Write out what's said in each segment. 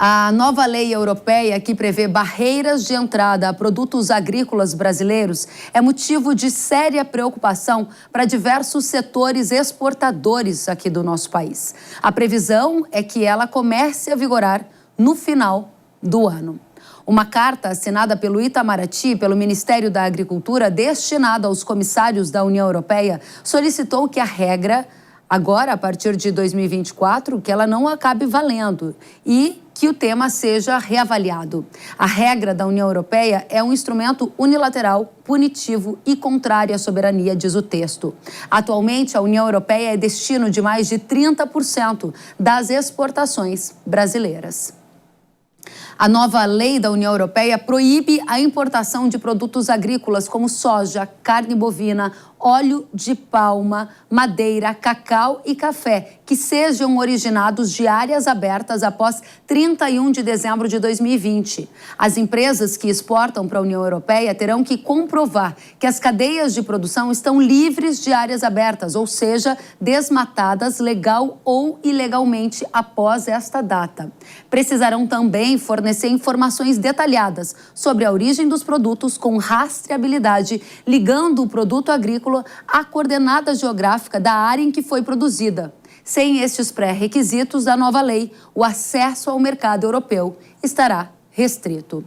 A nova lei europeia que prevê barreiras de entrada a produtos agrícolas brasileiros é motivo de séria preocupação para diversos setores exportadores aqui do nosso país. A previsão é que ela comece a vigorar no final do ano. Uma carta assinada pelo Itamaraty, pelo Ministério da Agricultura, destinada aos comissários da União Europeia, solicitou que a regra, agora a partir de 2024, que ela não acabe valendo e que o tema seja reavaliado. A regra da União Europeia é um instrumento unilateral, punitivo e contrário à soberania, diz o texto. Atualmente, a União Europeia é destino de mais de 30% das exportações brasileiras. A nova lei da União Europeia proíbe a importação de produtos agrícolas como soja, carne bovina, óleo de palma, madeira, cacau e café, que sejam originados de áreas abertas após 31 de dezembro de 2020. As empresas que exportam para a União Europeia terão que comprovar que as cadeias de produção estão livres de áreas abertas, ou seja, desmatadas legal ou ilegalmente após esta data. Precisarão também fornecer informações detalhadas sobre a origem dos produtos com rastreabilidade, ligando o produto agrícola à coordenada geográfica da área em que foi produzida. Sem estes pré-requisitos da nova lei, o acesso ao mercado europeu estará restrito.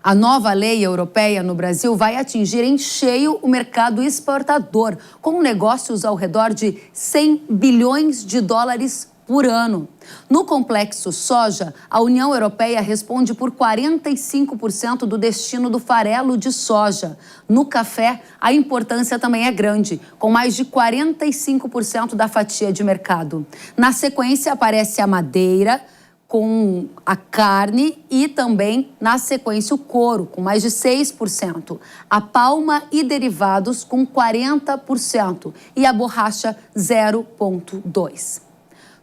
A nova lei europeia no Brasil vai atingir em cheio o mercado exportador, com negócios ao redor de 100 bilhões de dólares por ano. No complexo soja, a União Europeia responde por 45% do destino do farelo de soja. No café, a importância também é grande, com mais de 45% da fatia de mercado. Na sequência, aparece a madeira, com a carne e também, na sequência, o couro, com mais de 6%. A palma e derivados, com 40%. E a borracha, 0,2%.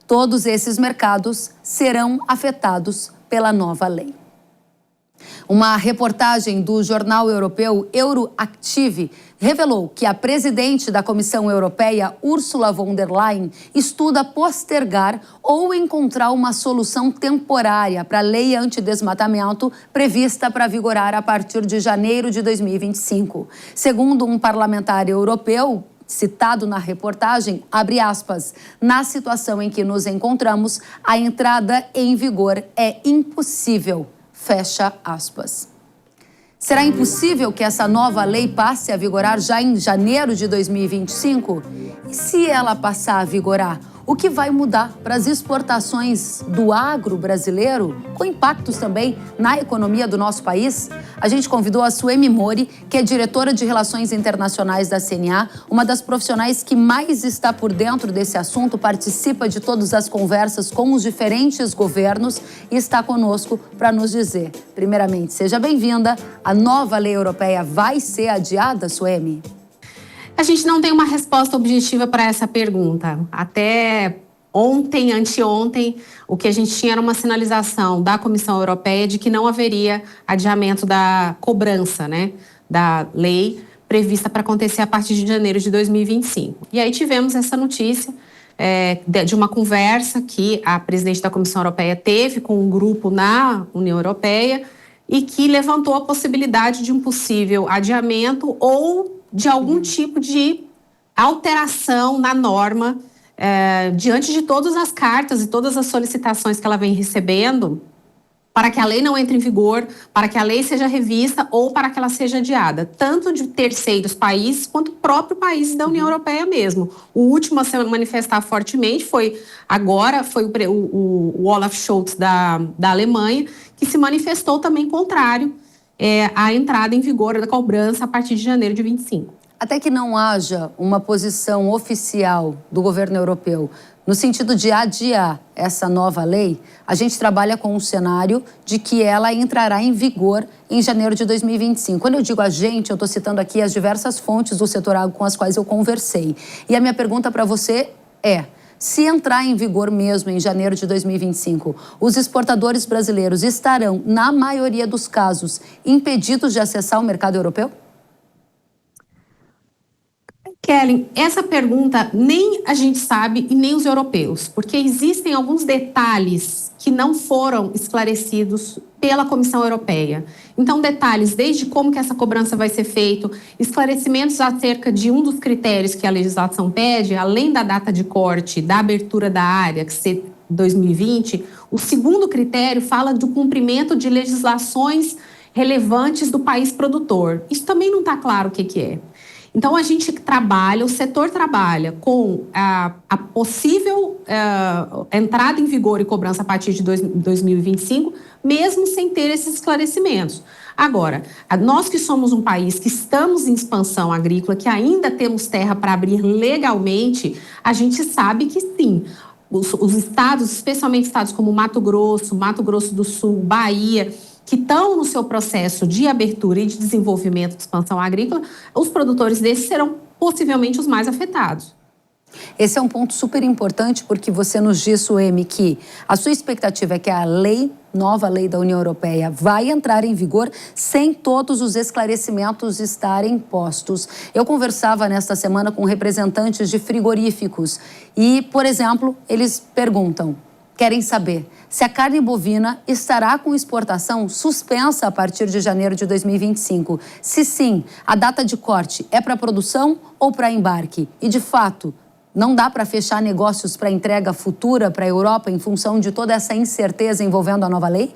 Todos esses mercados serão afetados pela nova lei. Uma reportagem do jornal europeu Euroactiv revelou que a presidente da Comissão Europeia, Ursula von der Leyen, estuda postergar ou encontrar uma solução temporária para a lei antidesmatamento prevista para vigorar a partir de janeiro de 2025. Segundo um parlamentar europeu, citado na reportagem, abre aspas, na situação em que nos encontramos, a entrada em vigor é impossível, fecha aspas. Será impossível que essa nova lei passe a vigorar já em janeiro de 2025? E se ela passar a vigorar, o que vai mudar para as exportações do agro brasileiro, com impactos também na economia do nosso país? A gente convidou a Suemi Mori, que é diretora de Relações Internacionais da CNA, uma das profissionais que mais está por dentro desse assunto, participa de todas as conversas com os diferentes governos e está conosco para nos dizer. Primeiramente, seja bem-vinda. A nova lei europeia vai ser adiada, Suemi? A gente não tem uma resposta objetiva para essa pergunta. Até ontem, anteontem, o que a gente tinha era uma sinalização da Comissão Europeia de que não haveria adiamento da cobrança, da lei prevista para acontecer a partir de janeiro de 2025. E aí tivemos essa notícia de uma conversa que a presidente da Comissão Europeia teve com um grupo na União Europeia e que levantou a possibilidade de um possível adiamento ou de algum tipo de alteração na norma diante de todas as cartas e todas as solicitações que ela vem recebendo para que a lei não entre em vigor, para que a lei seja revista ou para que ela seja adiada, tanto de terceiros países quanto próprio país da União Europeia mesmo. O último a se manifestar fortemente foi o Olaf Scholz da Alemanha, que se manifestou também contrário a entrada em vigor da cobrança a partir de janeiro de 25. Até que não haja uma posição oficial do governo europeu no sentido de adiar essa nova lei, a gente trabalha com um cenário de que ela entrará em vigor em janeiro de 2025. Quando eu digo a gente, eu estou citando aqui as diversas fontes do setor agro com as quais eu conversei. E a minha pergunta para você é: se entrar em vigor mesmo em janeiro de 2025, os exportadores brasileiros estarão, na maioria dos casos, impedidos de acessar o mercado europeu? Kellen, essa pergunta nem a gente sabe e nem os europeus, porque existem alguns detalhes que não foram esclarecidos pela Comissão Europeia. Então, detalhes desde como que essa cobrança vai ser feita, esclarecimentos acerca de um dos critérios que a legislação pede, além da data de corte, da abertura da área, que se 2020, o segundo critério fala do cumprimento de legislações relevantes do país produtor. Isso também não está claro o que é. Então, a gente trabalha, o setor trabalha com a possível entrada em vigor e cobrança a partir de 2025, mesmo sem ter esses esclarecimentos. Agora, nós que somos um país que estamos em expansão agrícola, que ainda temos terra para abrir legalmente, a gente sabe que sim, os estados, especialmente estados como Mato Grosso do Sul, Bahia, que estão no seu processo de abertura e de desenvolvimento de expansão agrícola, os produtores desses serão possivelmente os mais afetados. Esse é um ponto super importante porque você nos diz, Suemi, que a sua expectativa é que a nova lei da União Europeia vai entrar em vigor sem todos os esclarecimentos estarem postos. Eu conversava nesta semana com representantes de frigoríficos e, por exemplo, eles querem saber se a carne bovina estará com exportação suspensa a partir de janeiro de 2025. Se sim, a data de corte é para produção ou para embarque? E, de fato, não dá para fechar negócios para entrega futura para a Europa em função de toda essa incerteza envolvendo a nova lei?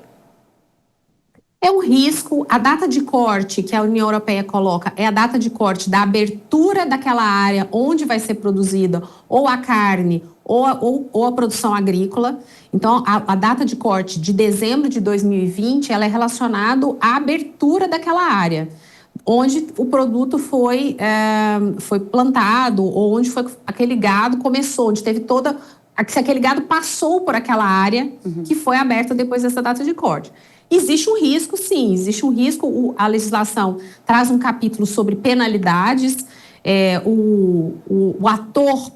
É um risco. A data de corte que a União Europeia coloca é a data de corte da abertura daquela área onde vai ser produzida ou a carne ou a produção agrícola. Então, a data de corte de dezembro de 2020 ela é relacionada à abertura daquela área, onde o produto foi plantado ou onde foi aquele gado começou, onde teve toda... Se aquele gado passou por aquela área que foi aberta depois dessa data de corte. Existe um risco, sim, existe um risco. A legislação traz um capítulo sobre penalidades. O ator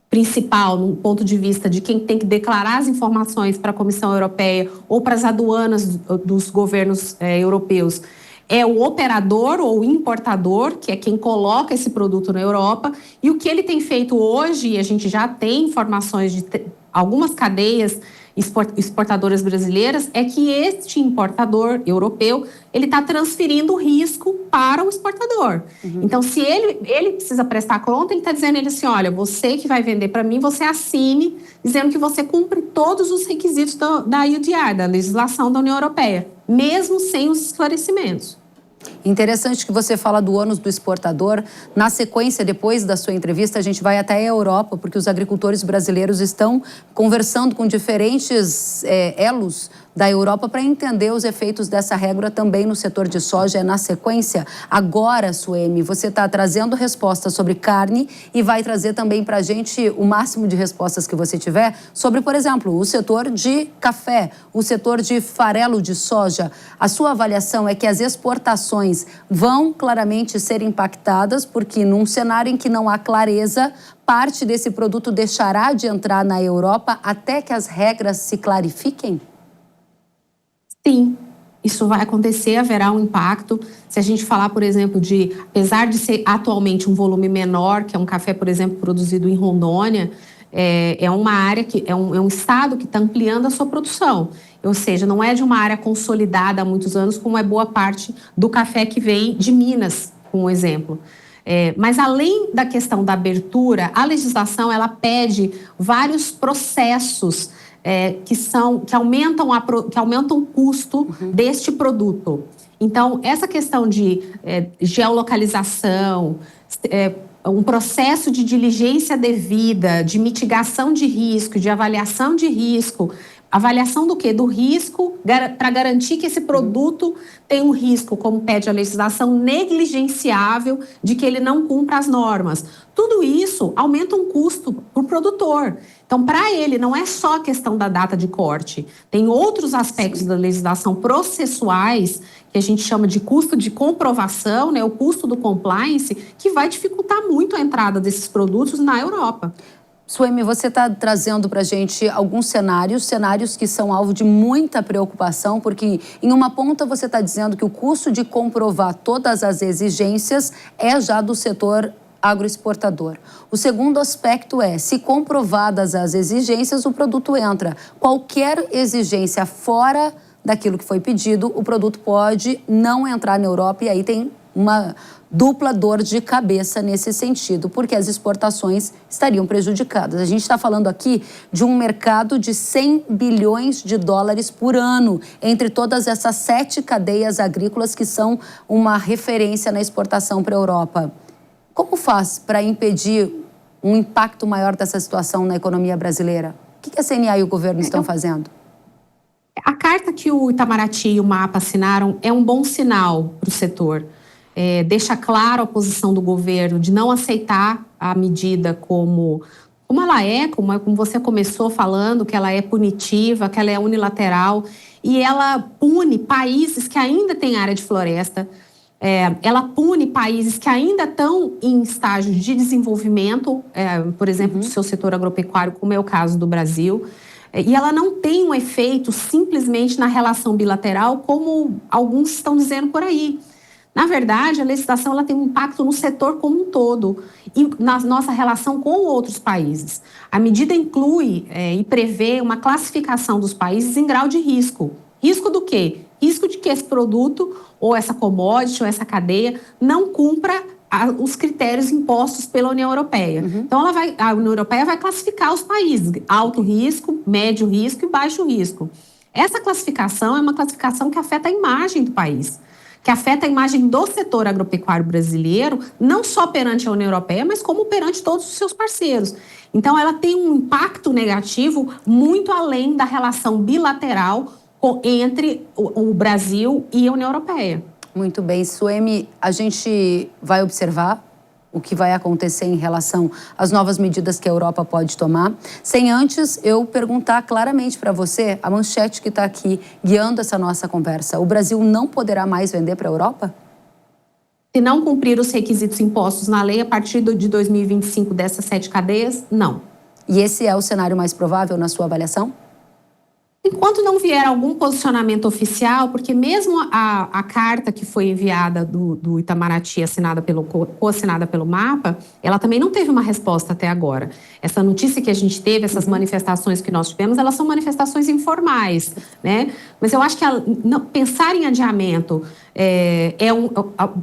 principal, no ponto de vista de quem tem que declarar as informações para a Comissão Europeia ou para as aduanas dos governos europeus, é o operador ou importador, que é quem coloca esse produto na Europa. E o que ele tem feito hoje, a gente já tem informações de algumas cadeias exportadoras brasileiras, é que este importador europeu, ele está transferindo o risco para o exportador. Então, se ele precisa prestar conta, ele está dizendo assim, olha, você que vai vender para mim, você assine, dizendo que você cumpre todos os requisitos da EUDR, da legislação da União Europeia, mesmo sem os esclarecimentos. Interessante que você fala do ônus do exportador. Na sequência, depois da sua entrevista, a gente vai até a Europa, porque os agricultores brasileiros estão conversando com diferentes elos da Europa para entender os efeitos dessa regra também no setor de soja. Na sequência, agora, Suemi, você está trazendo respostas sobre carne e vai trazer também para a gente o máximo de respostas que você tiver sobre, por exemplo, o setor de café, o setor de farelo de soja. A sua avaliação é que as exportações vão claramente ser impactadas, porque num cenário em que não há clareza, parte desse produto deixará de entrar na Europa até que as regras se clarifiquem? Sim, isso vai acontecer, haverá um impacto. Se a gente falar, por exemplo, apesar de ser atualmente um volume menor, que é um café, por exemplo, produzido em Rondônia, é uma área é um estado que está ampliando a sua produção. Ou seja, não é de uma área consolidada há muitos anos, como é boa parte do café que vem de Minas, como exemplo. Mas além da questão da abertura, a legislação ela pede vários processos que aumentam o custo deste produto. Então, essa questão de geolocalização, um processo de diligência devida, de mitigação de risco, de avaliação de risco. Avaliação do quê? Do risco, para garantir que esse produto tem um risco, como pede a legislação, negligenciável, de que ele não cumpra as normas. Tudo isso aumenta um custo para o produtor. Então, para ele, não é só a questão da data de corte. Tem outros aspectos da legislação processuais, que a gente chama de custo de comprovação, né, o custo do compliance, que vai dificultar muito a entrada desses produtos na Europa. Suemi, você está trazendo para a gente alguns cenários que são alvo de muita preocupação, porque em uma ponta você está dizendo que o custo de comprovar todas as exigências é já do setor agroexportador. O segundo aspecto é, se comprovadas as exigências, o produto entra. Qualquer exigência fora daquilo que foi pedido, o produto pode não entrar na Europa e aí tem uma dupla dor de cabeça nesse sentido, porque as exportações estariam prejudicadas. A gente está falando aqui de um mercado de 100 bilhões de dólares por ano, entre todas essas 7 cadeias agrícolas que são uma referência na exportação para a Europa. Como faz para impedir um impacto maior dessa situação na economia brasileira? O que a CNA e o governo estão fazendo? A carta que o Itamaraty e o MAPA assinaram é um bom sinal para o setor. Deixa claro a posição do governo de não aceitar a medida como ela é, como você começou falando, que ela é punitiva, que ela é unilateral, e ela pune países que ainda têm área de floresta, ela pune países que ainda estão em estágio de desenvolvimento, por exemplo, do seu setor agropecuário, como é o caso do Brasil. E ela não tem um efeito simplesmente na relação bilateral, como alguns estão dizendo por aí. Na verdade, a legislação ela tem um impacto no setor como um todo e na nossa relação com outros países. A medida inclui e prevê uma classificação dos países em grau de risco. Risco do quê? Risco de que esse produto, ou essa commodity, ou essa cadeia, não cumpra os critérios impostos pela União Europeia. Então, a União Europeia vai classificar os países, alto risco, médio risco e baixo risco. Essa classificação é uma classificação que afeta a imagem do país, que afeta a imagem do setor agropecuário brasileiro, não só perante a União Europeia, mas como perante todos os seus parceiros. Então, ela tem um impacto negativo muito além da relação bilateral entre o Brasil e a União Europeia. Muito bem. Suemi, a gente vai observar o que vai acontecer em relação às novas medidas que a Europa pode tomar, sem antes eu perguntar claramente para você, a manchete que está aqui guiando essa nossa conversa. O Brasil não poderá mais vender para a Europa? Se não cumprir os requisitos impostos na lei a partir de 2025 dessas 7 cadeias, não. E esse é o cenário mais provável na sua avaliação? Enquanto não vier algum posicionamento oficial, porque mesmo a carta que foi enviada do Itamaraty, co-assinada pelo MAPA, ela também não teve uma resposta até agora. Essa notícia que a gente teve, essas manifestações que nós tivemos, elas são manifestações informais, né? Mas eu acho que pensar em adiamento,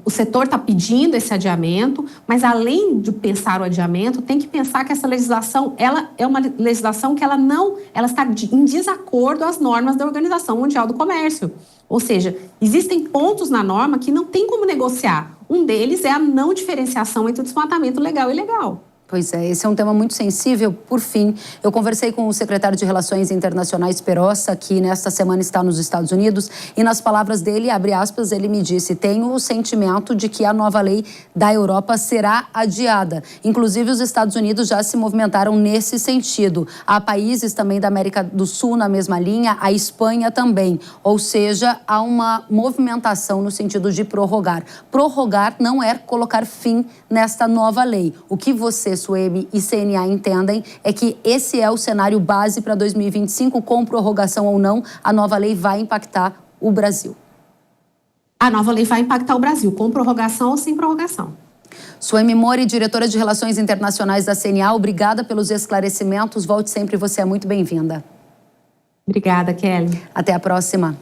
o setor está pedindo esse adiamento, mas além de pensar o adiamento, tem que pensar que essa legislação, ela é uma legislação que ela está em desacordo às normas da Organização Mundial do Comércio. Ou seja, existem pontos na norma que não tem como negociar. Um deles é a não diferenciação entre o desmatamento legal e ilegal. Pois é, esse é um tema muito sensível. Por fim, eu conversei com o secretário de Relações Internacionais, Perossa, que nesta semana está nos Estados Unidos, e nas palavras dele, abre aspas, ele me disse, tenho o sentimento de que a nova lei da Europa será adiada. Inclusive, os Estados Unidos já se movimentaram nesse sentido. Há países também da América do Sul na mesma linha, a Espanha também. Ou seja, há uma movimentação no sentido de prorrogar. Prorrogar não é colocar fim nesta nova lei. O que você, Suemi e CNA entendem é que esse é o cenário base para 2025, com prorrogação ou não, a nova lei vai impactar o Brasil. A nova lei vai impactar o Brasil, com prorrogação ou sem prorrogação. Suemi Mori, diretora de Relações Internacionais da CNA, obrigada pelos esclarecimentos. Volte sempre, você é muito bem-vinda. Obrigada, Kelly. Até a próxima.